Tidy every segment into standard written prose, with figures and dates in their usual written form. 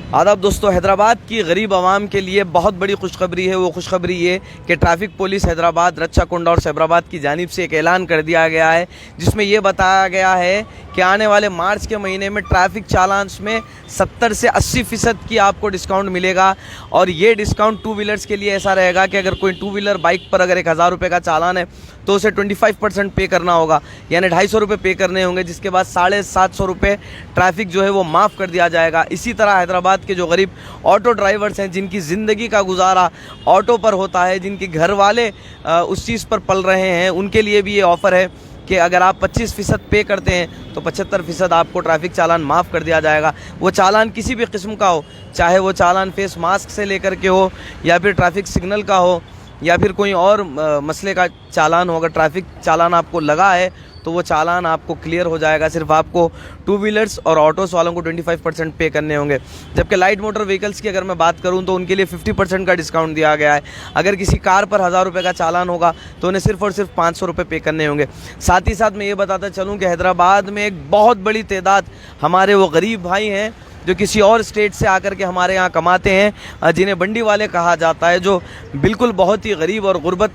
आदाब दोस्तों, हैदराबाद की गरीब आवाम के लिए बहुत बड़ी खुशखबरी है। वो खुशखबरी ये कि ट्रैफिक पुलिस हैदराबाद, रच्चाकुंडा और सैबराबाद की जानिब से एक ऐलान कर दिया गया है, जिसमें ये बताया गया है कि आने वाले मार्च के महीने में ट्रैफिक चालान में 70 से 80% की आपको डिस्काउंट मिलेगा। और ये डिस्काउंट टू व्हीलर्स के लिए ऐसा रहेगा कि अगर कोई टू व्हीलर बाइक पर अगर 1000 रुपये का चालान है तो उसे 25% पे करना होगा, यानी 250 रुपये पे करने होंगे, जिसके बाद 750 रुपये ट्रैफिक जो है वो माफ़ कर दिया जाएगा। इसी तरह हैदराबाद के जो गरीब ऑटो ड्राइवर्स हैं, जिनकी ज़िंदगी का गुजारा ऑटो पर होता है, जिनके घर वाले उस चीज़ पर पल रहे हैं, उनके लिए भी ये ऑफ़र है कि अगर आप 25% पे करते हैं तो 75% आपको ट्रैफिक चालान माफ़ कर दिया जाएगा। वो चालान किसी भी किस्म का हो, चाहे वो चालान फेस मास्क से लेकर के हो, या फिर ट्रैफिक सिग्नल का हो, या फिर कोई और मसले का चालान हो। अगर ट्रैफिक चालान आपको लगा है तो वो चालान आपको क्लियर हो जाएगा। सिर्फ आपको टू व्हीलर्स और ऑटोज़ वालों को 25% पे करने होंगे। जबकि लाइट मोटर व्हीकल्स की अगर मैं बात करूं तो उनके लिए 50% का डिस्काउंट दिया गया है। अगर किसी कार पर 1000 रुपये का चालान होगा तो उन्हें सिर्फ और सिर्फ 500 रुपये पे करने होंगे। साथ ही साथ मैं ये बताता चलूँ कि हैदराबाद में एक बहुत बड़ी तादाद हमारे वो गरीब भाई हैं जो किसी और स्टेट से आकर के हमारे यहाँ कमाते हैं, जिन्हें बंडी वाले कहा जाता है, जो बिल्कुल बहुत ही गरीब और गुर्बत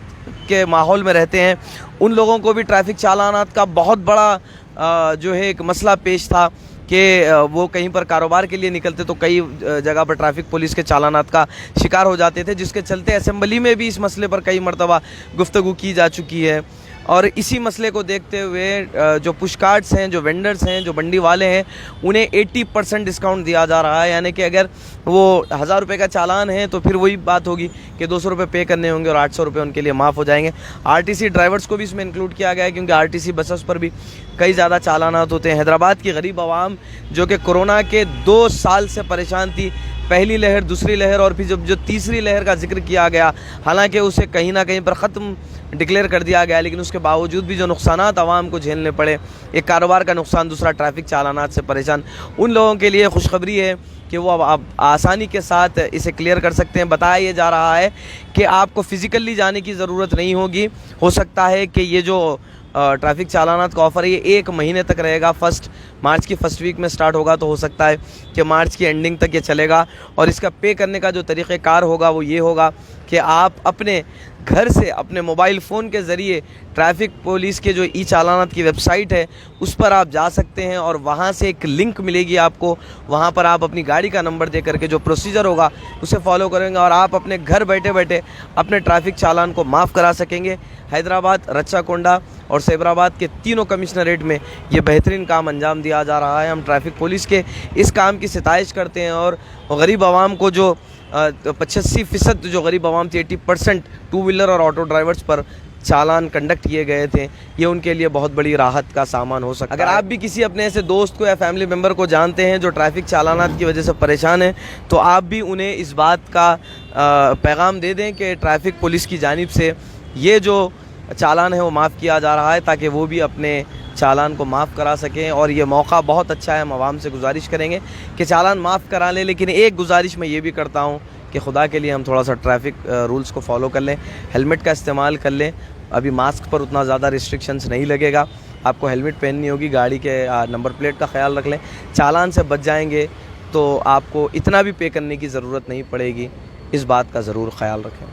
के माहौल में रहते हैं। उन लोगों को भी ट्रैफिक चालानात का बहुत बड़ा जो है एक मसला पेश था कि वो कहीं पर कारोबार के लिए निकलते तो कई जगह पर ट्रैफिक पुलिस के चालानात का शिकार हो जाते थे, जिसके चलते असेंबली में भी इस मसले पर कई मरतबा गुफ्तगू की जा चुकी है। और इसी मसले को देखते हुए जो पुश कार्ड्स हैं, जो वेंडर्स हैं, जो बंडी वाले हैं, उन्हें 80% डिस्काउंट दिया जा रहा है। यानी कि अगर वो 1000 रुपये का चालान है तो फिर वही बात होगी कि 200 रुपये पे करने होंगे और 800 रुपये उनके लिए माफ़ हो जाएंगे। आरटीसी ड्राइवर्स को भी इसमें इंक्लूड किया गया है, क्योंकि आरटीसी बसेस पर भी कई ज़्यादा चालानात होते हैं। हैदराबाद की गरीब आवाम जो कि कोरोना के 2 साल से परेशान थी, पहली लहर, दूसरी लहर और फिर जब जो तीसरी लहर का जिक्र किया गया, हालांकि उसे कहीं ना कहीं पर ख़त्म डिक्लेयर कर दिया गया, लेकिन उसके बावजूद भी जो नुकसानात आवाम को झेलने पड़े, एक कारोबार का नुकसान, दूसरा ट्रैफिक चालानात से परेशान, उन लोगों के लिए खुशखबरी है कि वो अब आसानी के साथ इसे क्लियर कर सकते हैं। बताया ये जा रहा है कि आपको फ़िज़िकली जाने की ज़रूरत नहीं होगी। हो सकता है कि ये जो ट्रैफिक चालानात का ऑफ़र है ये 1 महीने तक रहेगा। मार्च की फर्स्ट वीक में स्टार्ट होगा, तो हो सकता है कि मार्च की एंडिंग तक ये चलेगा। और इसका पे करने का जो तरीक़ेकार होगा वो ये होगा कि आप अपने घर से अपने मोबाइल फ़ोन के ज़रिए ट्रैफिक पुलिस के जो ई चालानात की वेबसाइट है उस पर आप जा सकते हैं, और वहाँ से एक लिंक मिलेगी आपको। वहाँ पर आप अपनी गाड़ी का नंबर दे करके जो प्रोसीजर होगा उसे फॉलो करेंगे और आप अपने घर बैठे बैठे अपने ट्रैफिक चालान को माफ़ करा सकेंगे। हैदराबाद, रच्चाकुंडा और सैबराबाद के तीनों कमिश्नरेट में ये बेहतरीन काम अंजाम दिया जा रहा है। हम ट्रैफिक पुलिस के इस काम की सिताइश करते हैं, और गरीब आवाम को जो 85% जो गरीब आवाम थी, 80% टू व्हीलर और ऑटो ड्राइवर्स पर चालान कंडक्ट किए गए थे, ये उनके लिए बहुत बड़ी राहत का सामान हो सकता है। अगर आप भी किसी अपने ऐसे दोस्त को या फैमिली मेम्बर को जानते हैं जो ट्रैफिक चालानात की वजह से परेशान है, तो आप भी उन्हें इस बात का पैगाम दे दें कि ट्रैफिक पुलिस की जानिब से ये जो चालान है वो माफ़ किया जा रहा है, ताकि वो भी अपने चालान को माफ़ करा सकें। और ये मौका बहुत अच्छा है। हम आवाम से गुजारिश करेंगे कि चालान माफ़ करा लें, लेकिन एक गुजारिश मैं ये भी करता हूँ कि खुदा के लिए हम थोड़ा सा ट्रैफिक रूल्स को फॉलो कर लें, हेलमेट का इस्तेमाल कर लें। अभी मास्क पर उतना ज़्यादा रिस्ट्रिक्शंस नहीं लगेगा, आपको हेलमेट पहननी होगी, गाड़ी के नंबर प्लेट का ख्याल रख लें। चालान से बच जाएंगे तो आपको इतना भी पे करने की ज़रूरत नहीं पड़ेगी, इस बात का ज़रूर ख्याल रखें।